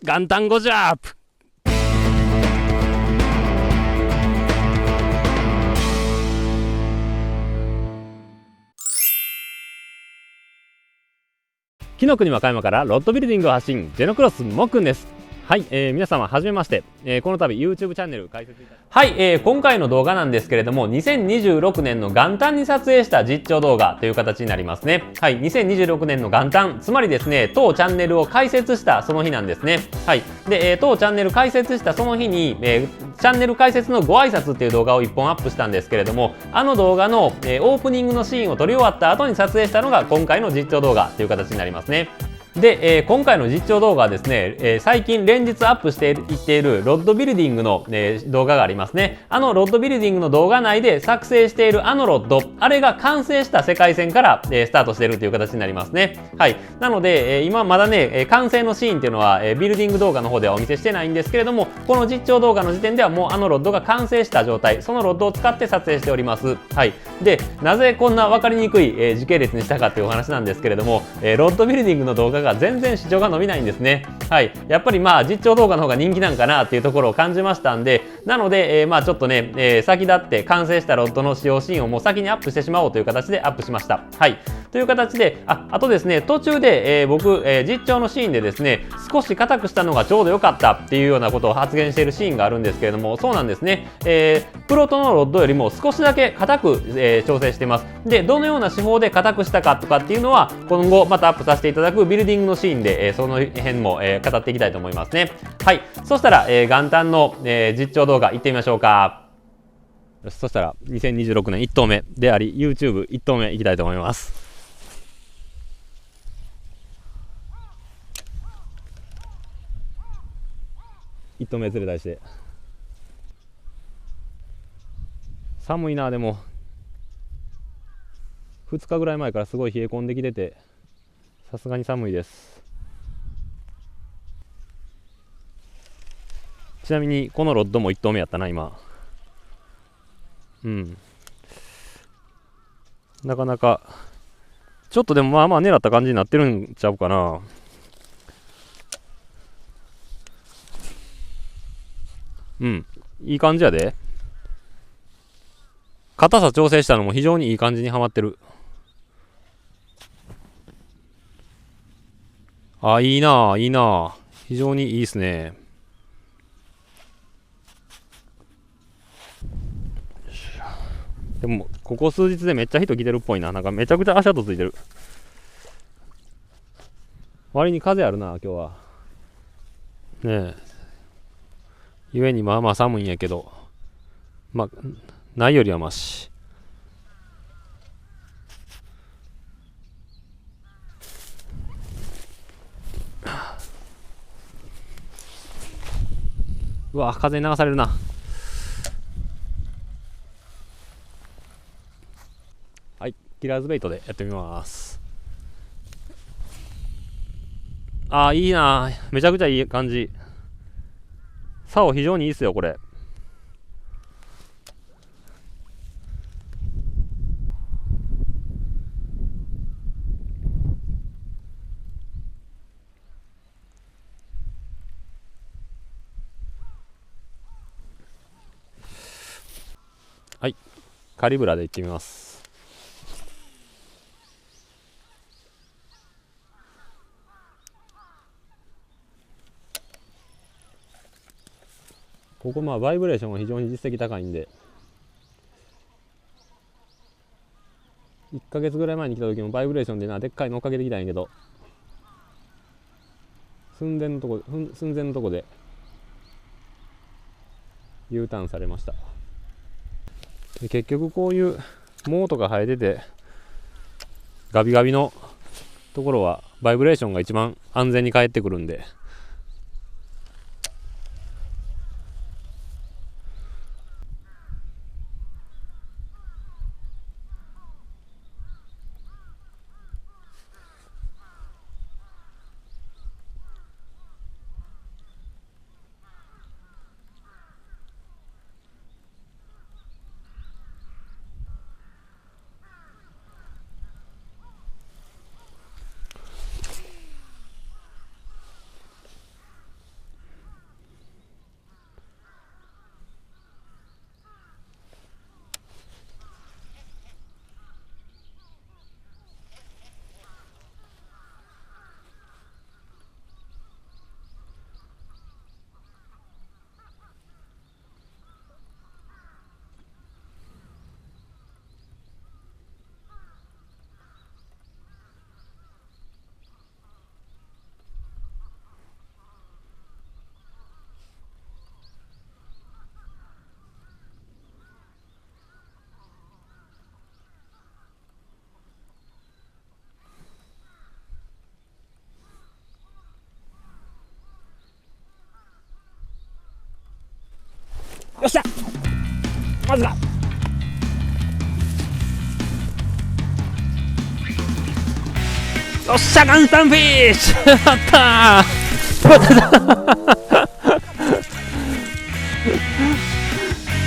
元旦語ジャープ。紀の国和歌山からロッドビルディングを発信、ゼノクロスもっくんです。はい、皆様はじめまして、この度 YouTube チャンネル開設いたします。はい、今回の動画なんですけれども、2026年の元旦に撮影した実況動画という形になりますね。はい、2026年の元旦、つまりですね、当チャンネルを開設したその日なんですね。はい、で、当チャンネル開設したその日に、チャンネル開設のご挨拶っていう動画を1本アップしたんですけれども、あの動画の、オープニングのシーンを撮り終わった後に撮影したのが今回の実況動画という形になりますね。で、今回の実況動画はですね、最近連日アップしていっているロッドビルディングの、動画がありますね。あのロッドビルディングの動画内で作成しているあのロッド、あれが完成した世界線から、スタートしているという形になりますね。はい。なので、今まだね、完成のシーンっていうのは、ビルディング動画の方ではお見せしてないんですけれども、この実況動画の時点ではもうあのロッドが完成した状態、そのロッドを使って撮影しております。はい。で、なぜこんな分かりにくい、時系列にしたかというお話なんですけれども、ロッドビルディングの動画が全然視聴が伸びないんですね。はい。やっぱりまあ実況動画の方が人気なんかなっていうところを感じましたんで、なので、まあちょっとね、先立って完成したロッドの使用シーンをもう先にアップしてしまおうという形でアップしました。はい。という形で、あとですね、途中で、僕、実況のシーンでですね、少し硬くしたのがちょうど良かったっていうようなことを発言しているシーンがあるんですけれども、そうなんですね。プロトのロッドよりも少しだけ硬く、調整しています。で、どのような手法で硬くしたかとかっていうのは、今後またアップさせていただくビルディングのシーンで、その辺も、語っていきたいと思いますね。はい。そしたら、元旦の、実況動画行ってみましょうか。そしたら2026年1投目であり YouTube1 投目いきたいと思います。1投目ずれたりして寒いな。でも2日ぐらい前からすごい冷え込んできてて、さすがに寒いです。ちなみにこのロッドも1投目やったな今。なかなかちょっとでもまあまあ狙った感じになってるんちゃうかな。いい感じやで。硬さ調整したのも非常にいい感じにはまってる。いいなあ、いいなあ。非常にいいですね。でもここ数日でめっちゃ人来てるっぽいな。なんかめちゃくちゃ足跡ついてる。割に風あるな今日は。ねえ。ゆえにまあまあ寒いんやけど、まあないよりはマシ。うわ、風に流されるな。はい、キラーズベイトでやってみます。いいな。めちゃくちゃいい感じ。竿非常にいいっすよこれ。はい、カリブラでいってみます。ここまあバイブレーションが非常に実績高いんで、1ヶ月ぐらい前に来た時もバイブレーションでなでっかいの追っかけてきたんやけど、寸前のとこで U ターンされました。で結局こういう毛とか生えててガビガビのところはバイブレーションが一番安全に返ってくるんで、よっしゃ、まずか。よっしゃ、ガンタンフィッシュやったー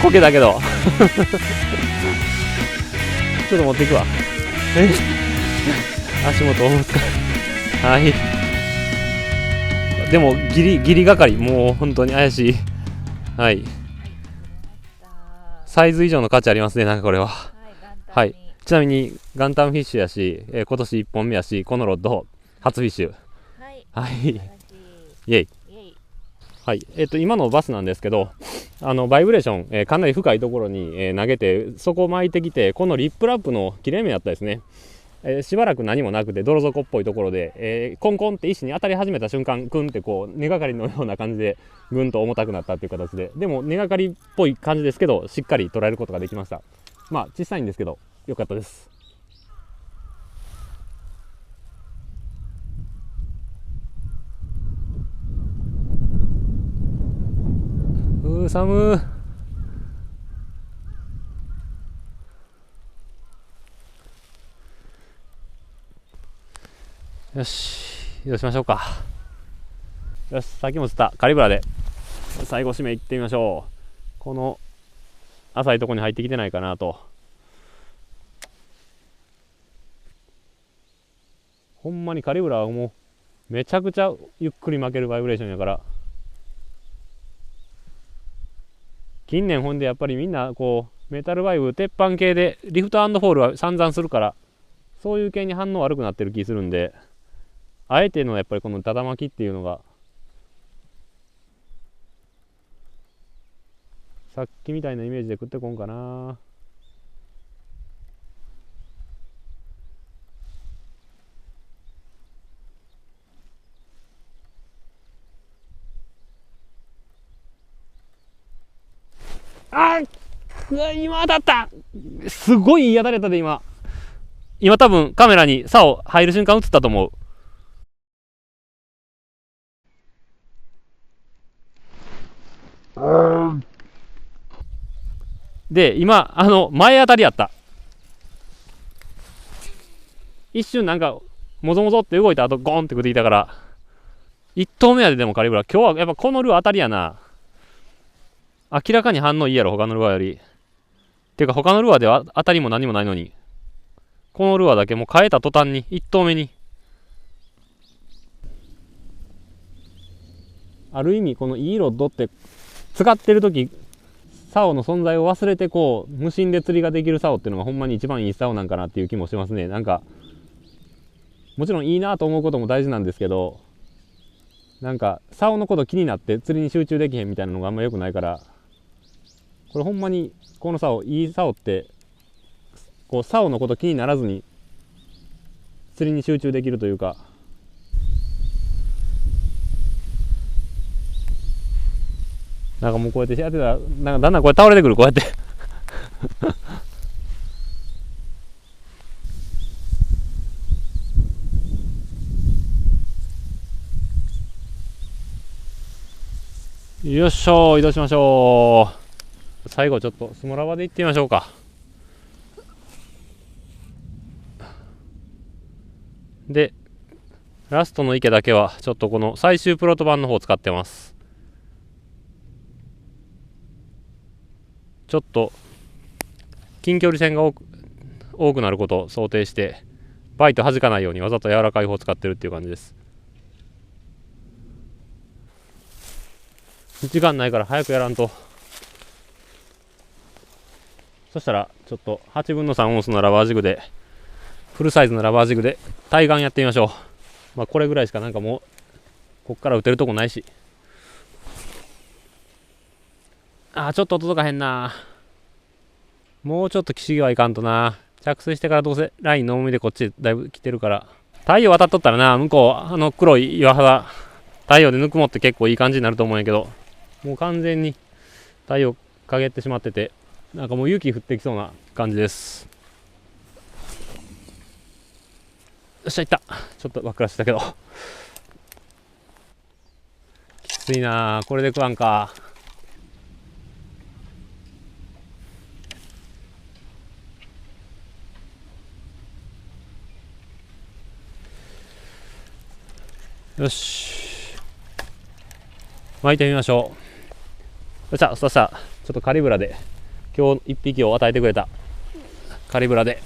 こけたけどちょっと持っていくわ。足元を使う。はい。でもギリがかり、もう本当に怪しい。はい。サイズ以上の価値ありますね、なんかこれは。はい。ちなみにガンタンフィッシュやし、今年1本目やし、このロッド初フィッシュ。はい。イエイ。はい。今のバスなんですけど、バイブレーション、かなり深いところに、投げて、そこを巻いてきて、このリップラップの切れ目やったですね。しばらく何もなくて泥底っぽいところで、コンコンって石に当たり始めた瞬間、クンってこう根がかりのような感じでぐんと重たくなったっていう形で、でも根がかりっぽい感じですけど、しっかり捉えることができました。まあ小さいんですけど良かったです。寒ー。よし、移動しましょうか。よし、さっきも釣ったカリブラで最後締めいってみましょう。この浅いところに入ってきてないかなと。ほんまにカリブラはもうめちゃくちゃゆっくり巻けるバイブレーションやから、近年ほんでやっぱりみんなこうメタルバイブ鉄板系でリフト&フォールは散々するから、そういう系に反応悪くなってる気するんで、あえてのやっぱりこのダダ巻きっていうのが、さっきみたいなイメージで食ってこんかな。あっ、今当たった。すごい嫌だれたで今多分カメラに竿入る瞬間映ったと思う。で今前当たりやった。一瞬なんかもぞもぞって動いた後ゴンって食ってきたから、1投目やで。でもカリブラ今日はやっぱこのルアー当たりやな。明らかに反応いいやろ他のルアーより。ていうか他のルアーでは当たりも何もないのに、このルアーだけもう変えた途端に1投目に、ある意味このいいロッドって使ってる時竿の存在を忘れてこう無心で釣りができる竿っていうのがほんまに一番いい竿なんかなっていう気もしますね。なんかもちろんいいなと思うことも大事なんですけど、なんか竿のこと気になって釣りに集中できへんみたいなのがあんま良くないから、これほんまにこの竿、いい竿ってこう竿のこと気にならずに釣りに集中できるというか、なんかもうこうやってやってたらなんかだんだんこれ倒れてくる、こうやってよっしょー、移動しましょう。最後ちょっとスモラバで行ってみましょうか。でラストの池だけはちょっとこの最終プロト版の方を使ってます。ちょっと近距離線が多くなることを想定してバイト弾かないようにわざと柔らかい方を使ってるっていう感じです。時間ないから早くやらんと。そしたらちょっと8分の3オンスのラバージグで、フルサイズのラバージグで対岸やってみましょう。まあこれぐらいしかなんかもうこっから打てるとこないし。ちょっと届かへんな。もうちょっと岸際いかんとな。着水してからどうせラインの重みでこっちだいぶ来てるから、太陽当たっとったらな、向こう黒い岩肌太陽でぬくもって結構いい感じになると思うんやけど、もう完全に太陽陰ってしまってて、なんかもう雪降ってきそうな感じです。よっしゃ、いった。ちょっとばっくらしたけどきついな。これで食わんか。よし、巻いてみましょう。そしたらちょっとカリブラで今日1匹を与えてくれたカリブラで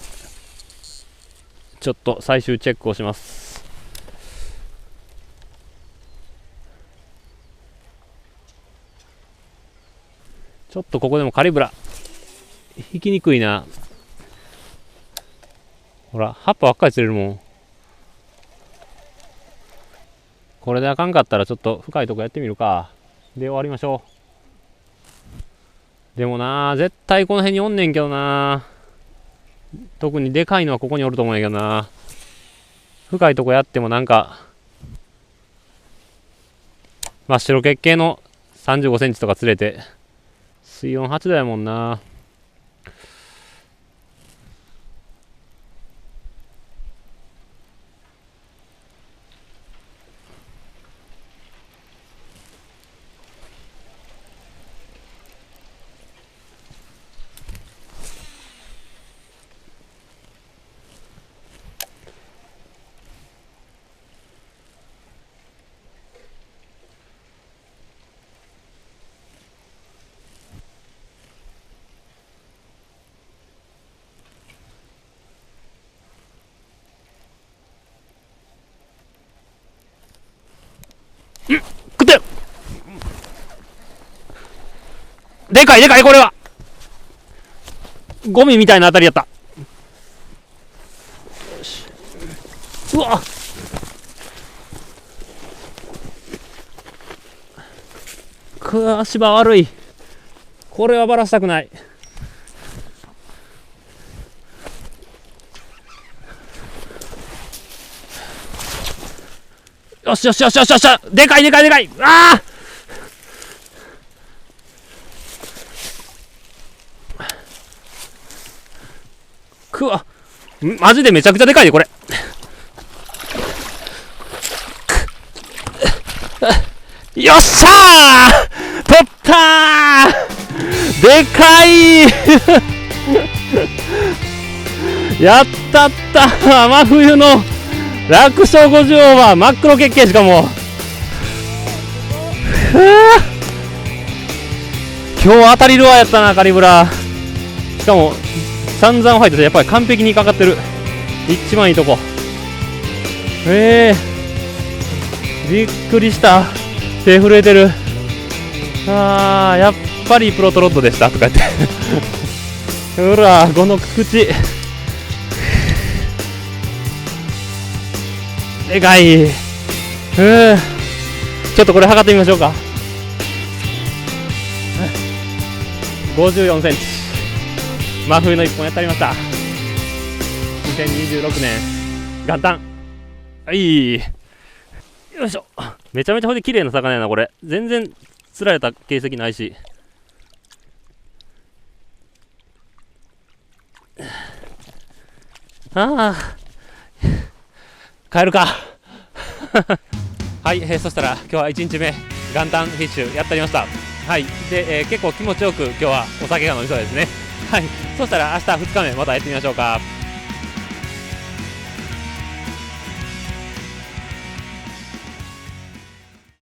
ちょっと最終チェックをします。ちょっとここでもカリブラ引きにくいな。ほら葉っぱばっかり釣れるもん。これであかんかったらちょっと深いとこやってみるか。で終わりましょう。でもな、絶対この辺におんねんけどな。特にでかいのはここにおると思うんやけどな。深いとこやってもなんか真っ白血系の35センチとか釣れて水温8度やもんな。食ってでかいこれはゴミみたいな当たりやった。うわ足場悪い。これはバラしたくない。よしでかいああくわマジでめちゃくちゃでかいでこれ。よっしゃー取ったーでかいやった真冬の楽勝50オーバー真っ黒血形。しかも今日当たりルアーやったなカリブラ。しかも散々ファイトしてやっぱり完璧にかかってる。一番いいとこ。びっくりした。手震えてる。やっぱりプロトロッドでしたとか言ってほらこの口でかい。ちょっとこれ測ってみましょうか。54センチ。真冬の1本やってありました。2026年元旦。はい、よいしょ。めちゃめちゃほんで綺麗な魚やなこれ。全然釣られた形跡ないし。帰るかはい、そしたら今日は1日目元旦フィッシュやってありました。はい、で、結構気持ちよく今日はお酒が飲みそうですね。はい、そしたら明日2日目またやってみましょうか。